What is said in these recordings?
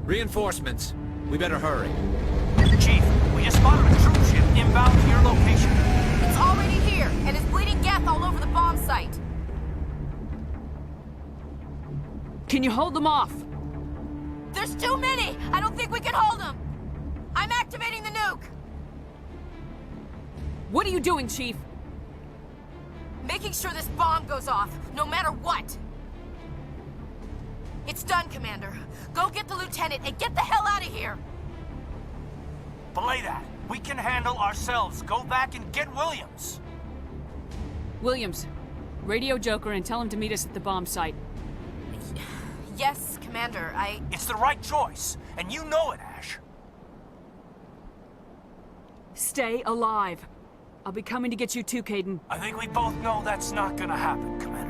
Reinforcements. We better hurry. Chief, we just spotted a troop ship inbound to your location. It's already here, and is bleeding gas all over the bomb site. Can you hold them off? There's too many! I don't think we can hold them! I'm activating the nuke! What are you doing, Chief? Making sure this bomb goes off, no matter what! It's done, Commander. Go get the lieutenant and get the hell out of here! Belay that. We can handle ourselves. Go back and get Williams. Williams, radio Joker and tell him to meet us at the bomb site. Yes, Commander, It's the right choice, and you know it, Ash. Stay alive. I'll be coming to get you too, Caden. I think we both know that's not gonna happen, Commander.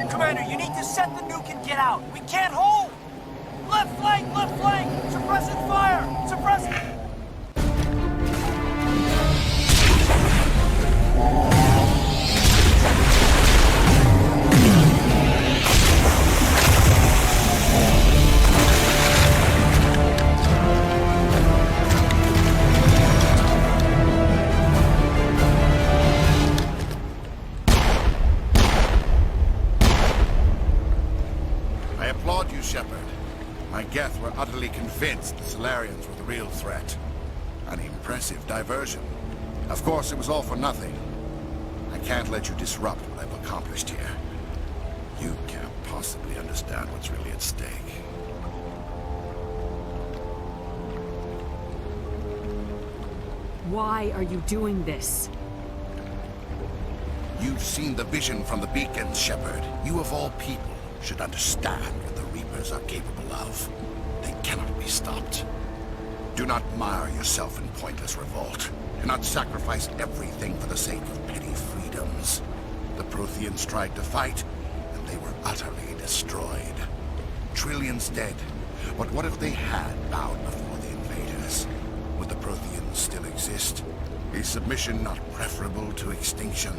Commander, you need to set the nuke and get out. We can't hold! Left flank! Left flank! Suppressing fire! Suppressing... I applaud you, Shepard. My Geth were utterly convinced the Solarians were the real threat. An impressive diversion. Of course, it was all for nothing. I can't let you disrupt what I've accomplished here. You can't possibly understand what's really at stake. Why are you doing this? You've seen the vision from the beacons, Shepard. You of all people should understand what the Reapers are capable of. They cannot be stopped. Do not mire yourself in pointless revolt. Do not sacrifice everything for the sake of petty freedoms. The Protheans tried to fight, and they were utterly destroyed. Trillions dead. But what if they had bowed before the invaders? Would the Protheans still exist? Is submission not preferable to extinction?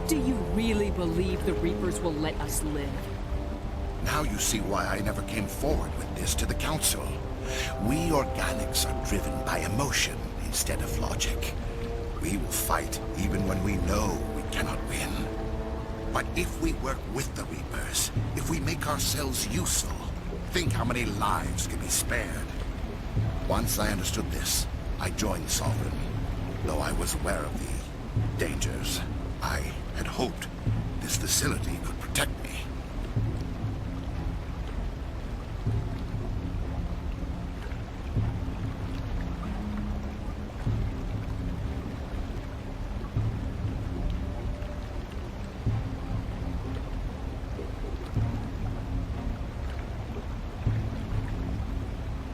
Do you really believe the Reapers will let us live? Now you see why I never came forward with this to the Council. We organics are driven by emotion instead of logic. We will fight even when we know we cannot win. But if we work with the Reapers, if we make ourselves useful, think how many lives can be spared. Once I understood this, I joined Sovereign, though I was aware of the dangers. I had hoped this facility could protect me.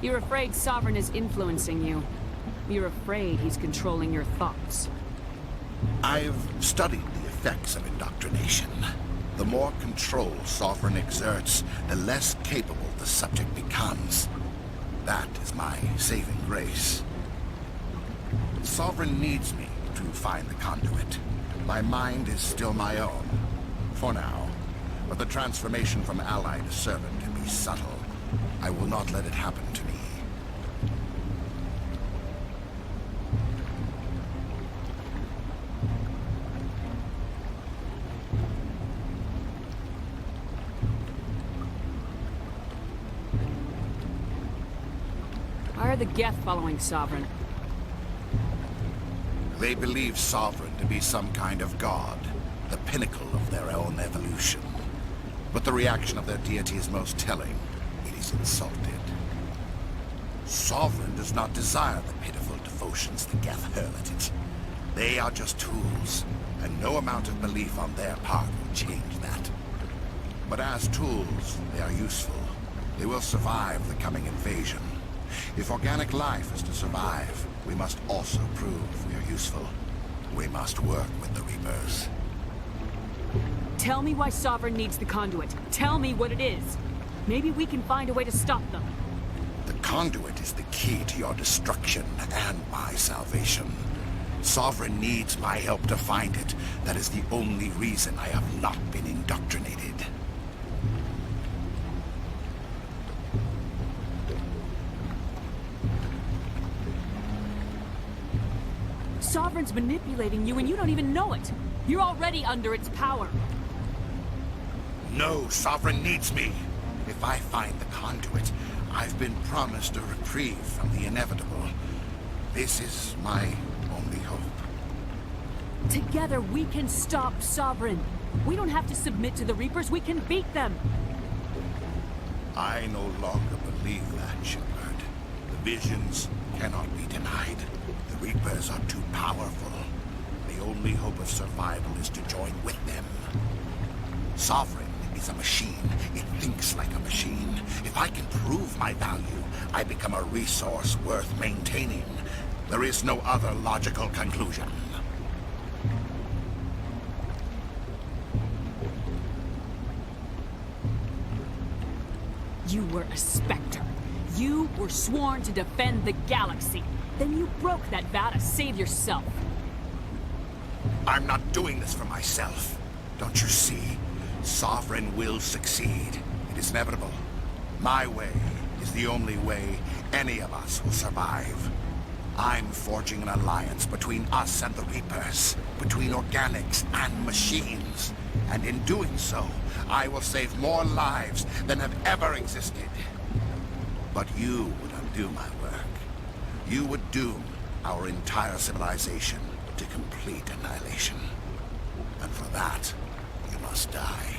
You're afraid Sovereign is influencing you. You're afraid he's controlling your thoughts. I've studied the effects of indoctrination. The more control Sovereign exerts, the less capable the subject becomes. That is my saving grace. Sovereign needs me to find the conduit. My mind is still my own, for now. But the transformation from ally to servant can be subtle. I will not let it happen to me. Why are the Geth following Sovereign? They believe Sovereign to be some kind of god, the pinnacle of their own evolution. But the reaction of their deity is most telling. It is insulted. Sovereign does not desire the pitiful devotions the Geth hurl at it. They are just tools, and no amount of belief on their part will change that. But as tools, they are useful. They will survive the coming invasion. If organic life is to survive, we must also prove we are useful. We must work with the Reapers. Tell me why Sovereign needs the conduit. Tell me what it is. Maybe we can find a way to stop them. The conduit is the key to your destruction and my salvation. Sovereign needs my help to find it. That is the only reason I have not been indoctrinated. Sovereign's manipulating you and you don't even know it. You're already under its power. No, Sovereign needs me. If I find the conduit, I've been promised a reprieve from the inevitable. This is my only hope. Together we can stop Sovereign. We don't have to submit to the Reapers, we can beat them. I no longer believe that, Shepard. The visions cannot be denied. The Reapers are too powerful. The only hope of survival is to join with them. Sovereign is a machine. It thinks like a machine. If I can prove my value, I become a resource worth maintaining. There is no other logical conclusion. You were a Spectre. You were sworn to defend the galaxy. Then you broke that vow to save yourself. I'm not doing this for myself. Don't you see? Sovereign will succeed. It is inevitable. My way is the only way any of us will survive. I'm forging an alliance between us and the Reapers, between organics and machines. And in doing so, I will save more lives than have ever existed. But you would undo my work. You would doom our entire civilization to complete annihilation. And for that, you must die.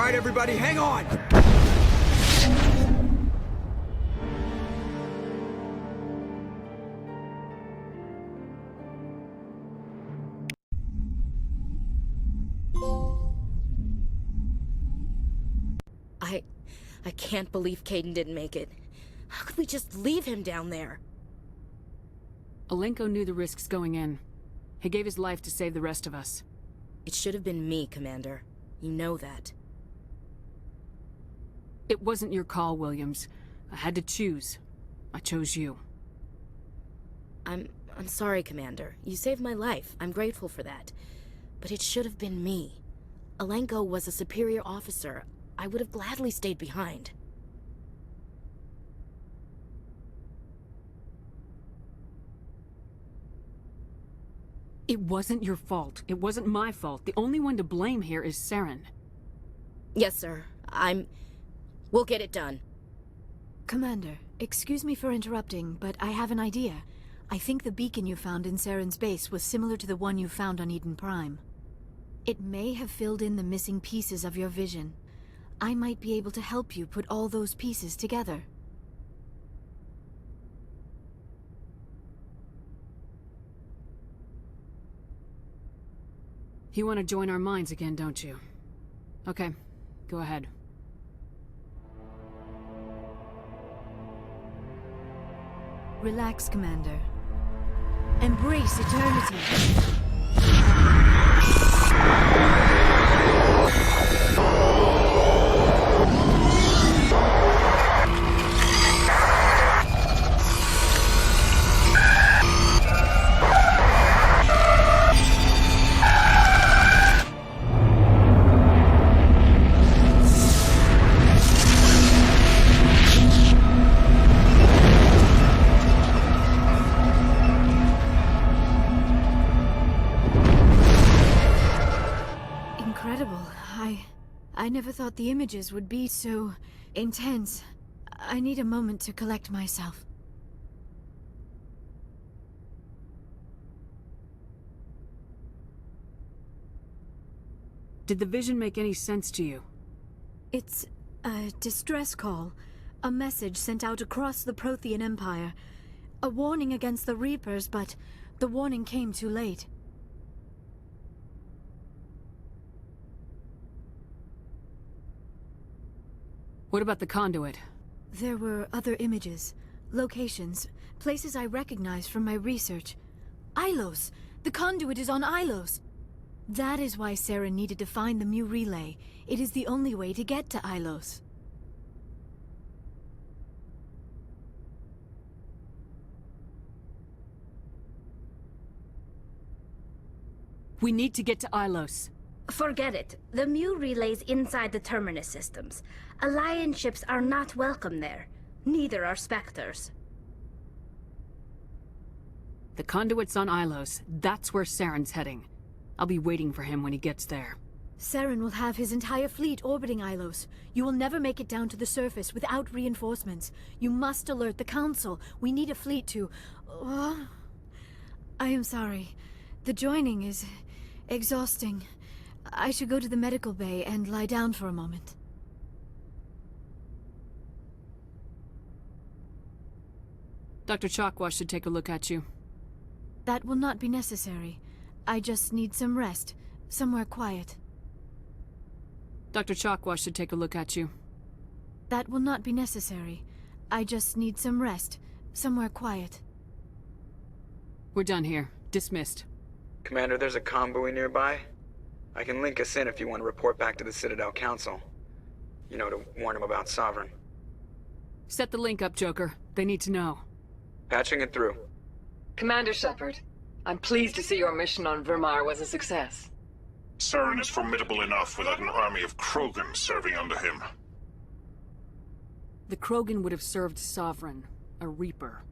Everybody, hang on! I can't believe Caden didn't make it. How could we just leave him down there? Alenko knew the risks going in. He gave his life to save the rest of us. It should have been me, Commander. You know that. It wasn't your call, Williams. I had to choose. I chose you. I'm sorry, Commander. You saved my life. I'm grateful for that. But it should have been me. Alenko was a superior officer. I would have gladly stayed behind. It wasn't your fault. It wasn't my fault. The only one to blame here is Saren. Yes, sir. We'll get it done. Commander, excuse me for interrupting, but I have an idea. I think the beacon you found in Saren's base was similar to the one you found on Eden Prime. It may have filled in the missing pieces of your vision. I might be able to help you put all those pieces together. You want to join our minds again, don't you? Okay, go ahead. Relax, Commander. Embrace eternity. I never thought the images would be so intense. I need a moment to collect myself. Did the vision make any sense to you? It's a distress call. A message sent out across the Prothean Empire. A warning against the Reapers, but the warning came too late. What about the conduit? There were other images, locations, places I recognized from my research. Ilos! The conduit is on Ilos! That is why Saren needed to find the Mu relay. It is the only way to get to Ilos. We need to get to Ilos. Forget it. The Mu relay's inside the Terminus systems. Alliance ships are not welcome there. Neither are Spectres. The conduit's on Ilos. That's where Saren's heading. I'll be waiting for him when he gets there. Saren will have his entire fleet orbiting Ilos. You will never make it down to the surface without reinforcements. You must alert the Council. We need a fleet to... I am sorry. The joining is exhausting. I should go to the medical bay and lie down for a moment. Dr. Chakwas should take a look at you. That will not be necessary. I just need some rest. Somewhere quiet. Dr. Chakwas should take a look at you. That will not be necessary. I just need some rest. Somewhere quiet. We're done here. Dismissed. Commander, there's a comm buoy nearby. I can link us in if you want to report back to the Citadel Council. You know, to warn them about Sovereign. Set the link up, Joker. They need to know. Patching it through. Commander Shepard, I'm pleased to see your mission on Vermar was a success. Saren is formidable enough without an army of Krogan serving under him. The Krogan would have served Sovereign, a Reaper.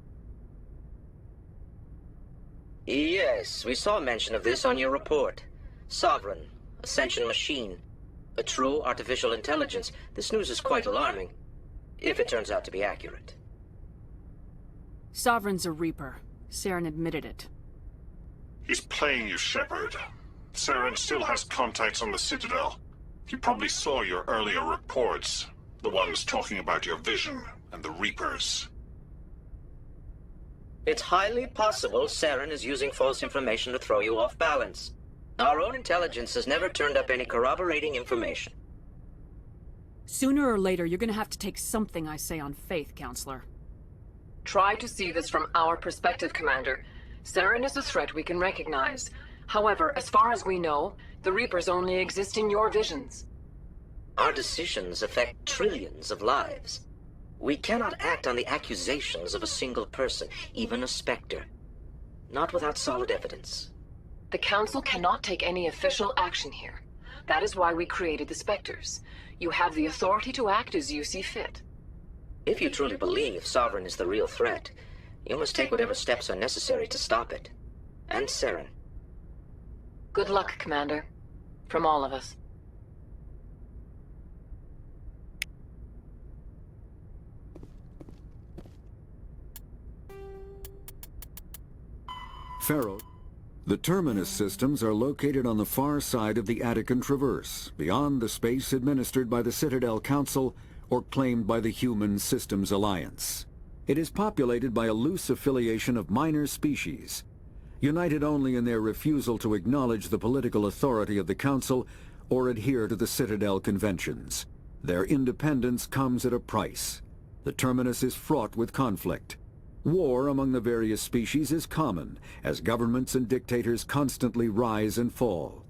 Yes, we saw mention of this on your report. Sovereign, Ascension machine, a true artificial intelligence. This news is quite alarming, if it turns out to be accurate. Sovereign's a Reaper. Saren admitted it. He's playing you, Shepard. Saren still has contacts on the Citadel. He probably saw your earlier reports. The ones talking about your vision and the Reapers. It's highly possible Saren is using false information to throw you off balance. Our own intelligence has never turned up any corroborating information. Sooner or later, you're gonna have to take something I say on faith, Counselor. Try to see this from our perspective, Commander. Saren is a threat we can recognize. However, as far as we know, the Reapers only exist in your visions. Our decisions affect trillions of lives. We cannot act on the accusations of a single person, even a Spectre. Not without solid evidence. The Council cannot take any official action here. That is why we created the Spectres. You have the authority to act as you see fit. If you truly believe Sovereign is the real threat, you must take whatever steps are necessary to stop it. And Saren. Good luck, Commander. From all of us. Pharaoh. The Terminus systems are located on the far side of the Attican Traverse, beyond the space administered by the Citadel Council or claimed by the Human Systems Alliance. It is populated by a loose affiliation of minor species, united only in their refusal to acknowledge the political authority of the Council or adhere to the Citadel Conventions. Their independence comes at a price. The Terminus is fraught with conflict. War among the various species is common, as governments and dictators constantly rise and fall.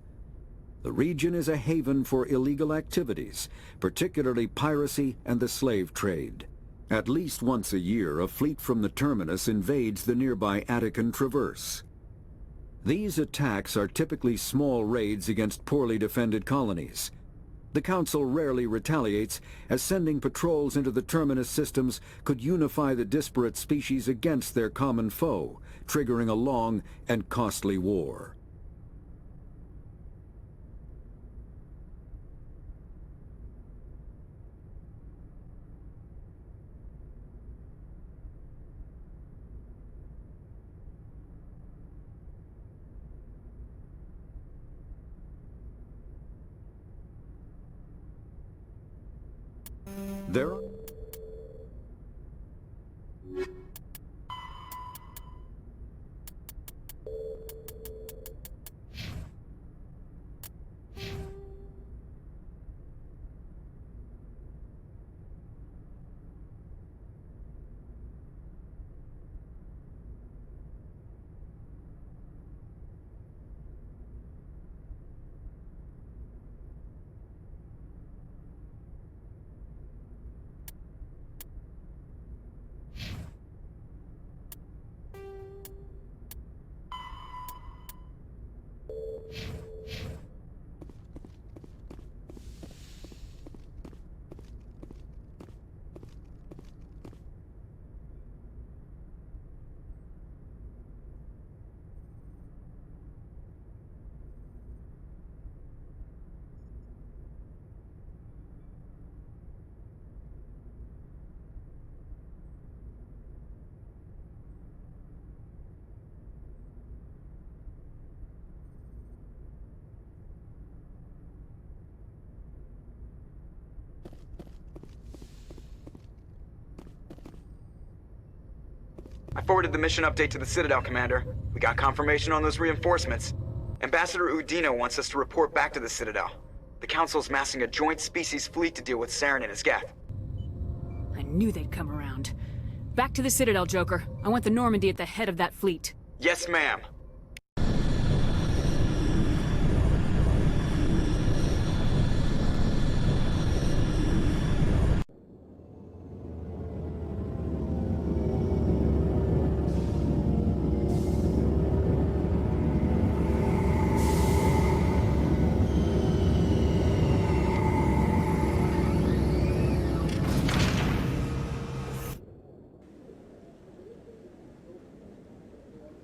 The region is a haven for illegal activities, particularly piracy and the slave trade. At least once a year, a fleet from the Terminus invades the nearby Attican Traverse. These attacks are typically small raids against poorly defended colonies. The Council rarely retaliates, as sending patrols into the Terminus systems could unify the disparate species against their common foe, triggering a long and costly war. There are... I forwarded the mission update to the Citadel, Commander. We got confirmation on those reinforcements. Ambassador Udino wants us to report back to the Citadel. The Council's massing a joint species fleet to deal with Saren and his Geth. I knew they'd come around. Back to the Citadel, Joker. I want the Normandy at the head of that fleet. Yes, ma'am.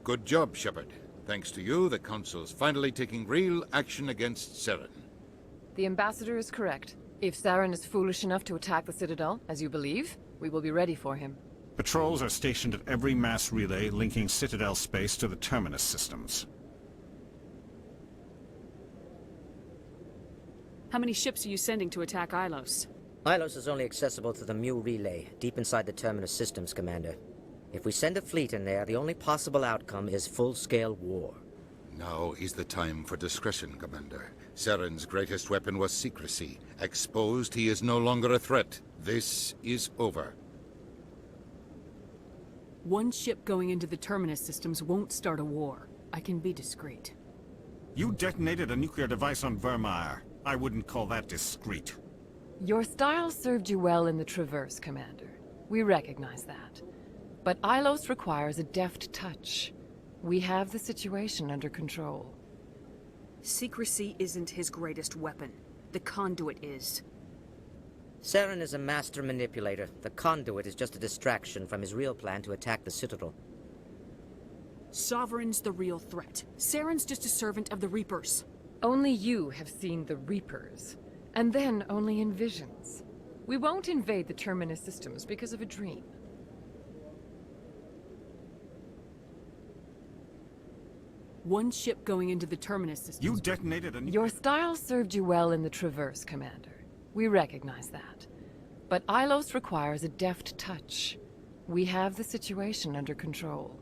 Good job, Shepard. Thanks to you, the Council's finally taking real action against Saren. The Ambassador is correct. If Saren is foolish enough to attack the Citadel, as you believe, we will be ready for him. Patrols are stationed at every mass relay linking Citadel space to the Terminus systems. How many ships are you sending to attack Ilos? Ilos is only accessible to the Mu relay, deep inside the Terminus systems, Commander. If we send a fleet in there, the only possible outcome is full-scale war. Now is the time for discretion, Commander. Saren's greatest weapon was secrecy. Exposed, he is no longer a threat. This is over. One ship going into the Terminus systems won't start a war. I can be discreet. You detonated a nuclear device on Vermeer. I wouldn't call that discreet. Your style served you well in the Traverse, Commander. We recognize that. But Ilos requires a deft touch. We have the situation under control. Secrecy isn't his greatest weapon. The conduit is. Saren is a master manipulator. The conduit is just a distraction from his real plan to attack the Citadel. Sovereign's the real threat. Saren's just a servant of the Reapers. Only you have seen the Reapers. And then only in visions. We won't invade the Terminus systems because of a dream. One ship going into the Terminus systems. You detonated a... Your style served you well in the Traverse, Commander. We recognize that. But Ilos requires a deft touch. We have the situation under control.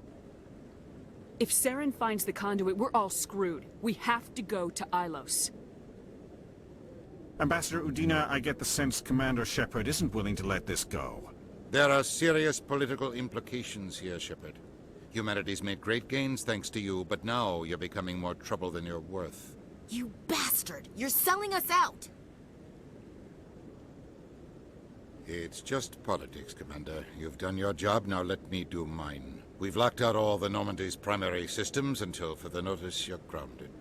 If Saren finds the conduit, we're all screwed. We have to go to Ilos. Ambassador Udina, I get the sense Commander Shepard isn't willing to let this go. There are serious political implications here, Shepard. Humanity's made great gains thanks to you, but now you're becoming more trouble than you're worth. You bastard! You're selling us out! It's just politics, Commander. You've done your job, now let me do mine. We've locked out all the Normandy's primary systems until further notice you're grounded.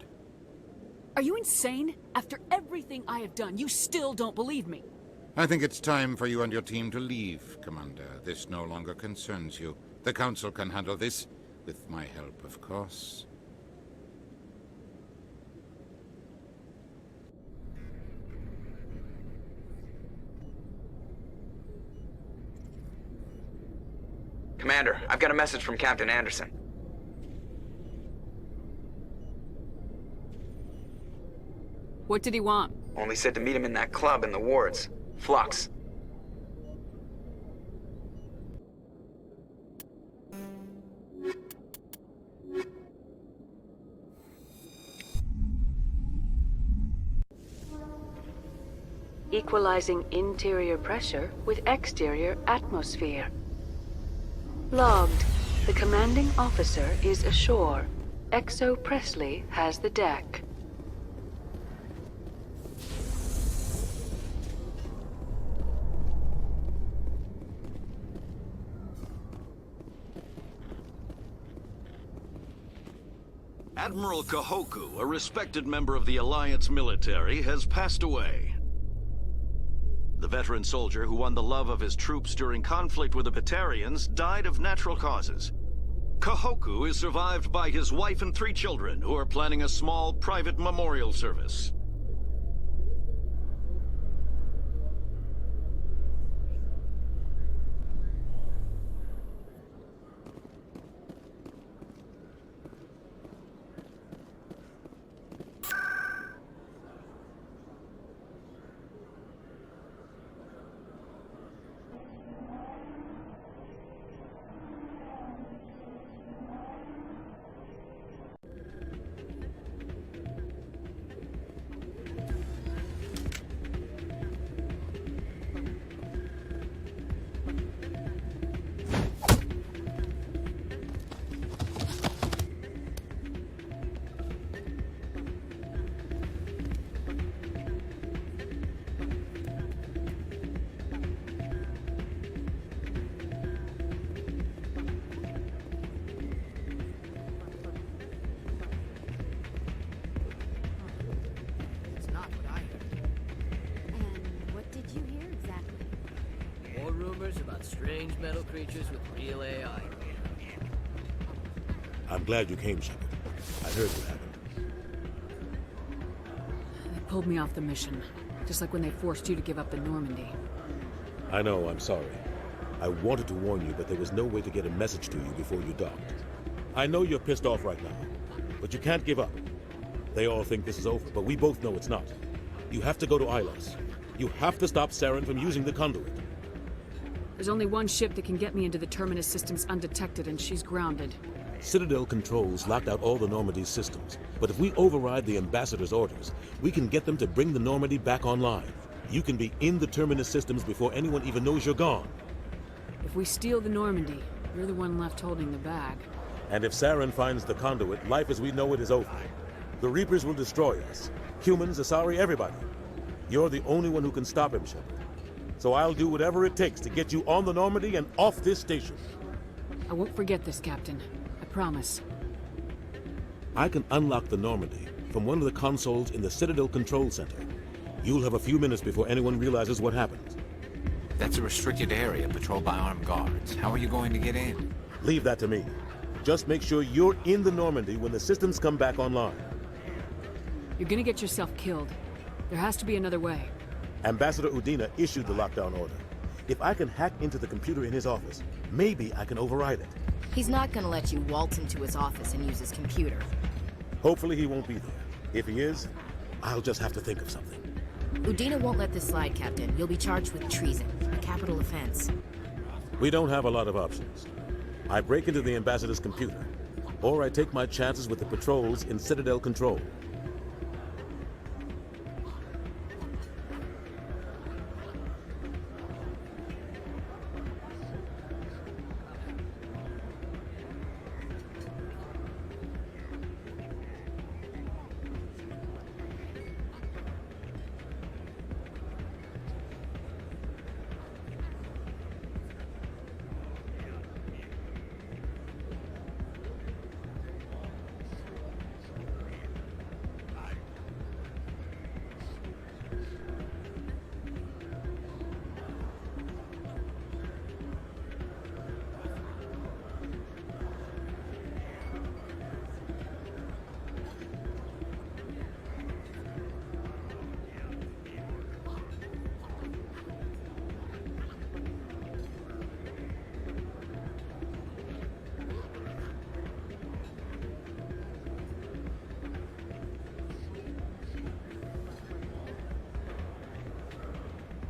Are you insane? After everything I have done, you still don't believe me. I think it's time for you and your team to leave, Commander. This no longer concerns you. The Council can handle this, with my help, of course. Commander, I've got a message from Captain Anderson. What did he want? Only said to meet him in that club in the wards. Flux. Equalizing interior pressure with exterior atmosphere. Logged. The commanding officer is ashore. Exo Presley has the deck. Admiral Kahoku, a respected member of the Alliance military, has passed away. The veteran soldier who won the love of his troops during conflict with the Batarians died of natural causes. Kahoku is survived by his wife and 3 children, who are planning a small private memorial service. About strange metal creatures with real AI. I'm glad you came, Shepard. I heard what happened. They pulled me off the mission, just like when they forced you to give up the Normandy. I know, I'm sorry. I wanted to warn you, but there was no way to get a message to you before you docked. I know you're pissed off right now, but you can't give up. They all think this is over, but we both know it's not. You have to go to Ilos. You have to stop Saren from using the conduit. There's only one ship that can get me into the Terminus systems undetected, and she's grounded. Citadel controls locked out all the Normandy's systems. But if we override the Ambassador's orders, we can get them to bring the Normandy back online. You can be in the Terminus systems before anyone even knows you're gone. If we steal the Normandy, you're the one left holding the bag. And if Saren finds the conduit, life as we know it is over. The Reapers will destroy us. Humans, Asari, everybody. You're the only one who can stop him, Shepard. So I'll do whatever it takes to get you on the Normandy and off this station. I won't forget this, Captain. I promise. I can unlock the Normandy from one of the consoles in the Citadel Control Center. You'll have a few minutes before anyone realizes what happened. That's a restricted area patrolled by armed guards. How are you going to get in? Leave that to me. Just make sure you're in the Normandy when the systems come back online. You're gonna get yourself killed. There has to be another way. Ambassador Udina issued the lockdown order. If I can hack into the computer in his office, maybe I can override it. He's not gonna let you waltz into his office and use his computer. Hopefully he won't be there. If he is, I'll just have to think of something. Udina won't let this slide, Captain. You'll be charged with treason, a capital offense. We don't have a lot of options. I break into the Ambassador's computer, or I take my chances with the patrols in Citadel Control.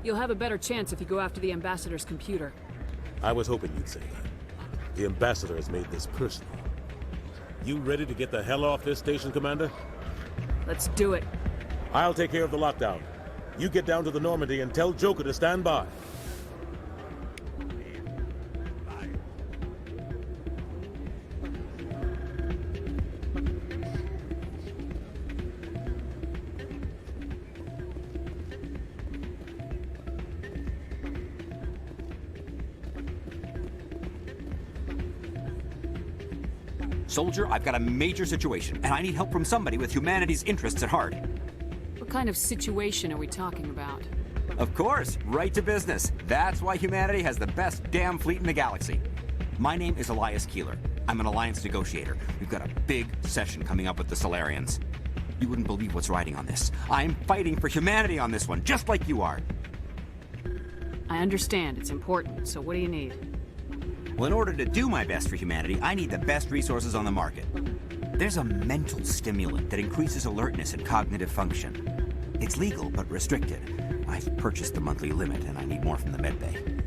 You'll have a better chance if you go after the Ambassador's computer. I was hoping you'd say that. The Ambassador has made this personal. You ready to get the hell off this station, Commander? Let's do it. I'll take care of the lockdown. You get down to the Normandy and tell Joker to stand by. Soldier, I've got a major situation, and I need help from somebody with humanity's interests at heart. What kind of situation are we talking about? Of course, right to business. That's why humanity has the best damn fleet in the galaxy. My name is Elias Keeler. I'm an alliance negotiator. We've got a big session coming up with the Solarians. You wouldn't believe what's riding on this. I'm fighting for humanity on this one, just like you are. I understand. It's important. So what do you need? Well, in order to do my best for humanity, I need the best resources on the market. There's a mental stimulant that increases alertness and cognitive function. It's legal, but restricted. I've purchased the monthly limit, and I need more from the medbay.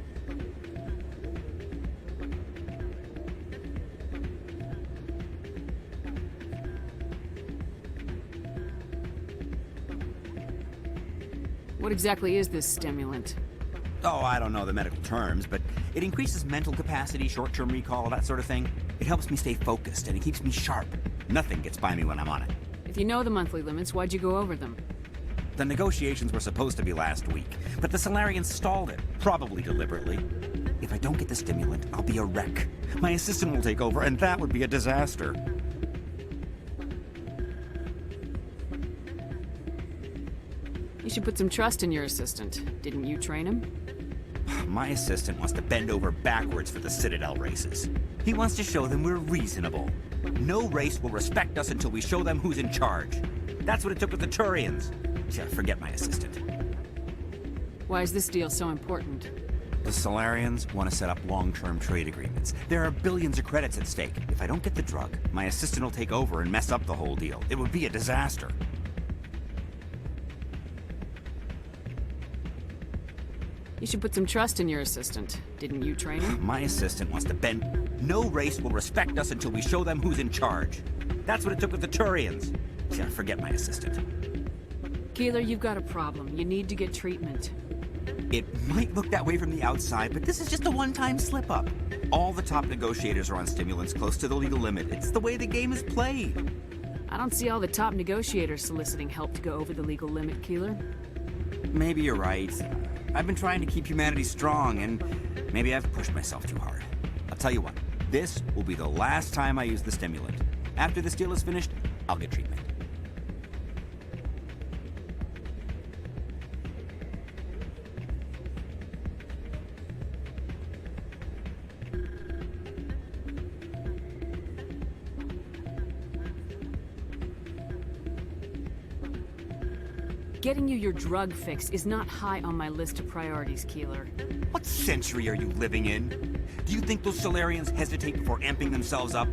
What exactly is this stimulant? Oh, I don't know the medical terms, but it increases mental capacity, short-term recall, that sort of thing. It helps me stay focused, and it keeps me sharp. Nothing gets by me when I'm on it. If you know the monthly limits, why'd you go over them? The negotiations were supposed to be last week, but the Solarians stalled it, probably deliberately. If I don't get the stimulant, I'll be a wreck. My assistant will take over, and that would be a disaster. You should put some trust in your assistant. Didn't you train him? My assistant wants to bend over backwards for the Citadel races. He wants to show them we're reasonable. No race will respect us until we show them who's in charge. That's what it took with the Turians. Yeah, forget my assistant. Why is this deal so important? The Solarians want to set up long-term trade agreements. There are billions of credits at stake. If I don't get the drug, my assistant will take over and mess up the whole deal. It would be a disaster. You should put some trust in your assistant. Didn't you train him? My assistant wants to bend. No race will respect us until we show them who's in charge. That's what it took with the Turians. Yeah, forget my assistant. Keeler, you've got a problem. You need to get treatment. It might look that way from the outside, but this is just a one-time slip-up. All the top negotiators are on stimulants close to the legal limit. It's the way the game is played. I don't see all the top negotiators soliciting help to go over the legal limit, Keeler. Maybe you're right. I've been trying to keep humanity strong, and maybe I've pushed myself too hard. I'll tell you what, this will be the last time I use the stimulant. After this deal is finished, I'll get treatment. Getting you your drug fix is not high on my list of priorities, Keeler. What century are you living in? Do you think those Solarians hesitate before amping themselves up?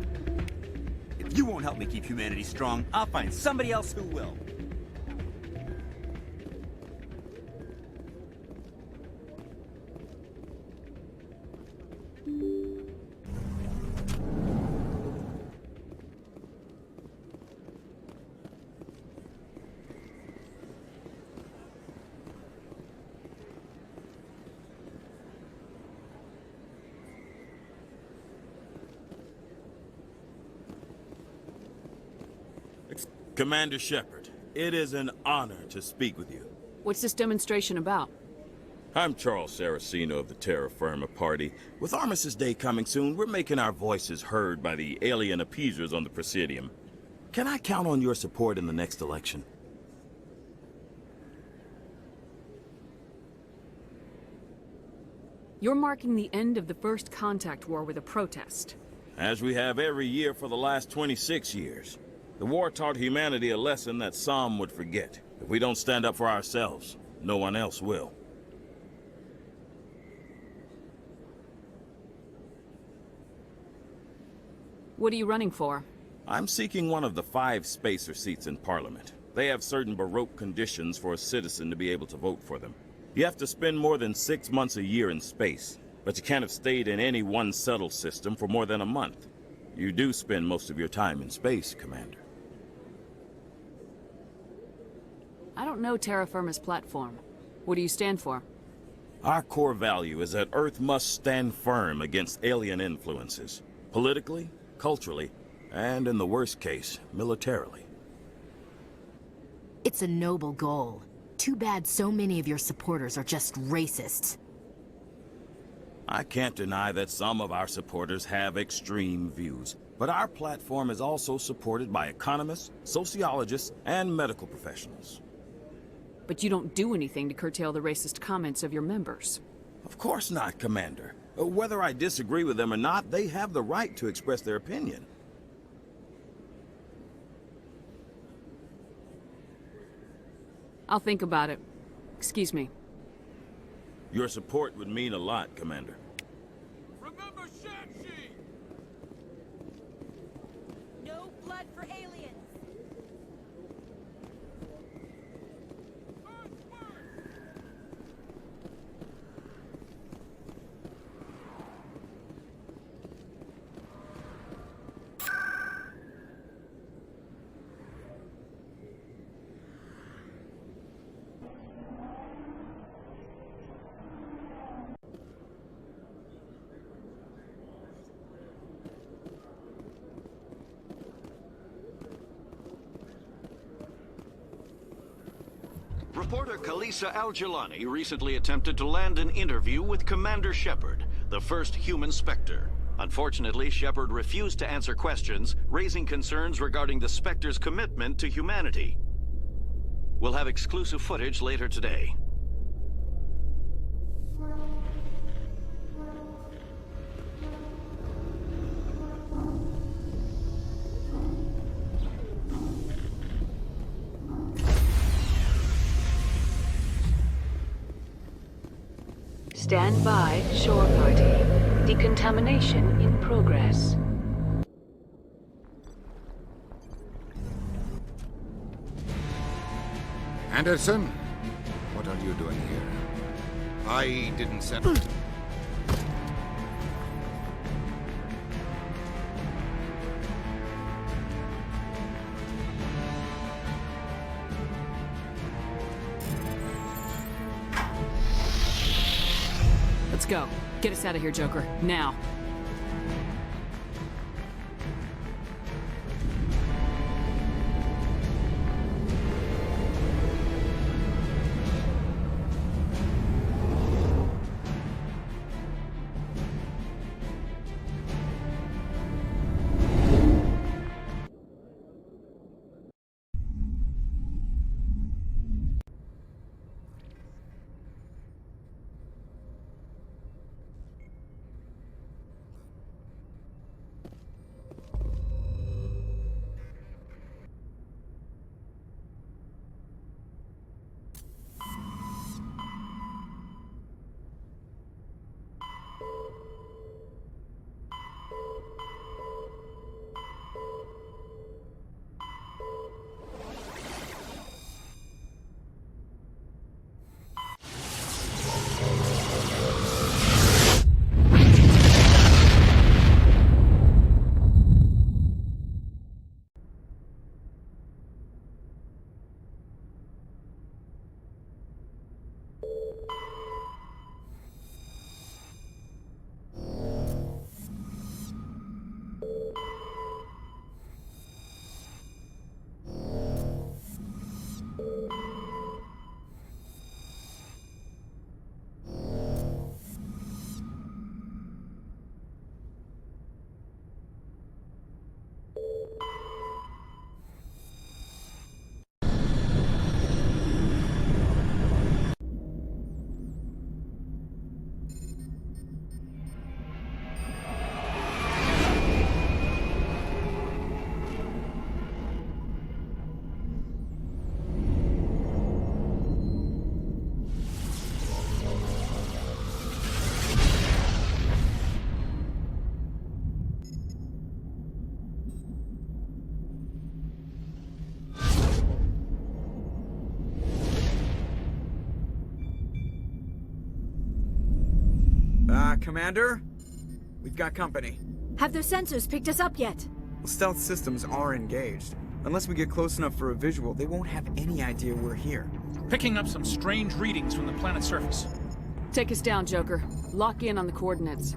If you won't help me keep humanity strong, I'll find somebody else who will. Commander Shepard, it is an honor to speak with you. What's this demonstration about? I'm Charles Saraceno of the Terra Firma Party. With Armistice Day coming soon, we're making our voices heard by the alien appeasers on the Presidium. Can I count on your support in the next election? You're marking the end of the First Contact War with a protest. As we have every year for the last 26 years. The war taught humanity a lesson that some would forget. If we don't stand up for ourselves, no one else will. What are you running for? I'm seeking one of the 5 spacer seats in Parliament. They have certain Baroque conditions for a citizen to be able to vote for them. You have to spend more than 6 months a year in space, but you can't have stayed in any one settled system for more than a month. You do spend most of your time in space, Commander. I don't know Terra Firma's platform. What do you stand for? Our core value is that Earth must stand firm against alien influences. Politically, culturally, and in the worst case, militarily. It's a noble goal. Too bad so many of your supporters are just racists. I can't deny that some of our supporters have extreme views, but our platform is also supported by economists, sociologists, and medical professionals. But you don't do anything to curtail the racist comments of your members. Of course not, Commander. Whether I disagree with them or not, they have the right to express their opinion. I'll think about it. Excuse me. Your support would mean a lot, Commander. Remember Shanxi! No blood for aliens! Reporter Kalisa Al-Jelani recently attempted to land an interview with Commander Shepard, the first human Spectre. Unfortunately, Shepard refused to answer questions, raising concerns regarding the Spectre's commitment to humanity. We'll have exclusive footage later today. Stand by, shore party. Decontamination in progress. Anderson, what are you doing here? I didn't send... Let's go. Get us out of here, Joker. Now. Commander? We've got company. Have their sensors picked us up yet? Stealth systems are engaged. Unless we get close enough for a visual, they won't have any idea we're here. Picking up some strange readings from the planet's surface. Take us down, Joker. Lock in on the coordinates.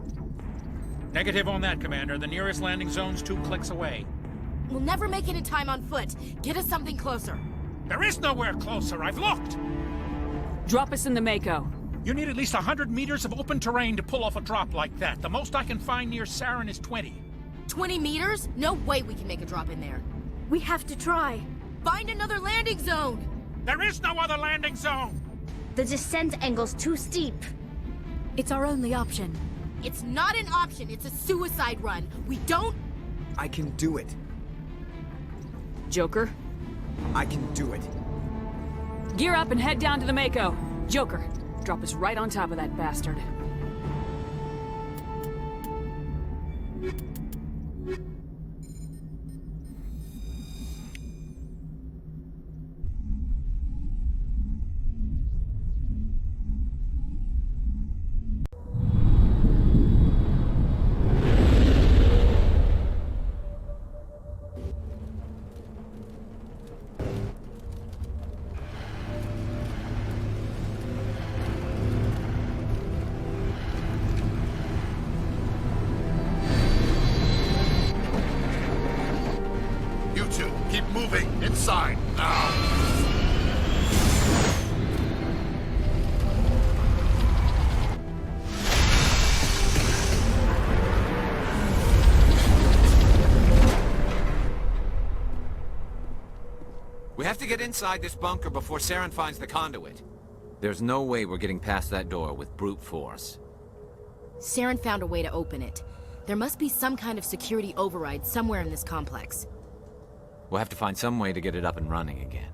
Negative on that, Commander. The nearest landing zone's 2 clicks away. We'll never make it in time on foot. Get us something closer. There is nowhere closer. I've looked. Drop us in the Mako. You need at least 100 meters of open terrain to pull off a drop like that. The most I can find near Saren is 20. 20 meters? No way we can make a drop in there. We have to try. Find another landing zone! There is no other landing zone! The descent angle's too steep. It's our only option. It's not an option, it's a suicide run. We don't... I can do it. Joker? I can do it. Gear up and head down to the Mako. Joker, drop us right on top of that bastard. Keep moving inside now. We have to get inside this bunker before Saren finds the conduit. There's no way we're getting past that door with brute force. Saren found a way to open it. There must be some kind of security override somewhere in this complex. We'll have to find some way to get it up and running again.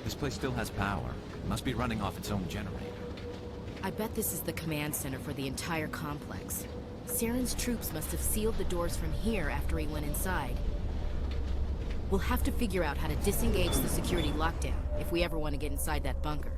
This place still has power. It must be running off its own generator. I bet this is the command center for the entire complex. Saren's troops must have sealed the doors from here after he went inside. We'll have to figure out how to disengage the security lockdown if we ever want to get inside that bunker.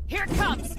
Here it comes!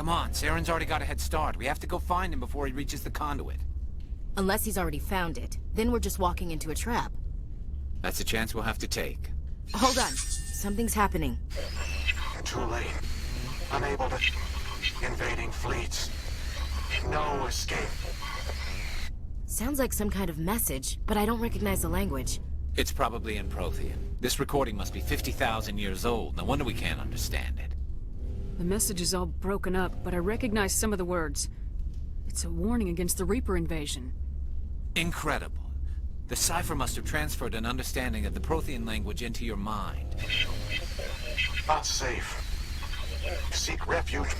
Come on, Saren's already got a head start. We have to go find him before he reaches the conduit. Unless he's already found it. Then we're just walking into a trap. That's a chance we'll have to take. Hold on. Something's happening. Too late. Unable to... Invading fleets. No escape. Sounds like some kind of message, but I don't recognize the language. It's probably in Prothean. This recording must be 50,000 years old. No wonder we can't understand it. The message is all broken up, but I recognize some of the words. It's a warning against the Reaper invasion. Incredible. The cipher must have transferred an understanding of the Prothean language into your mind. Not safe. Seek refuge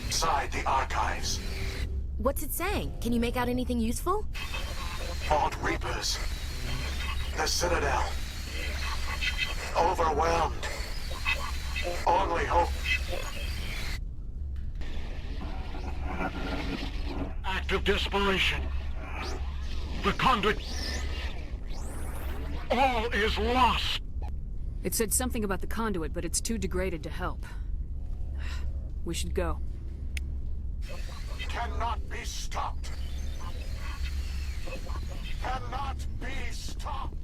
inside the archives. What's it saying? Can you make out anything useful? Fought Reapers. The Citadel. Overwhelmed. Only hope. Act of desperation. The conduit. All is lost. It said something about the conduit, but it's too degraded to help. We should go. Cannot be stopped. Cannot be stopped.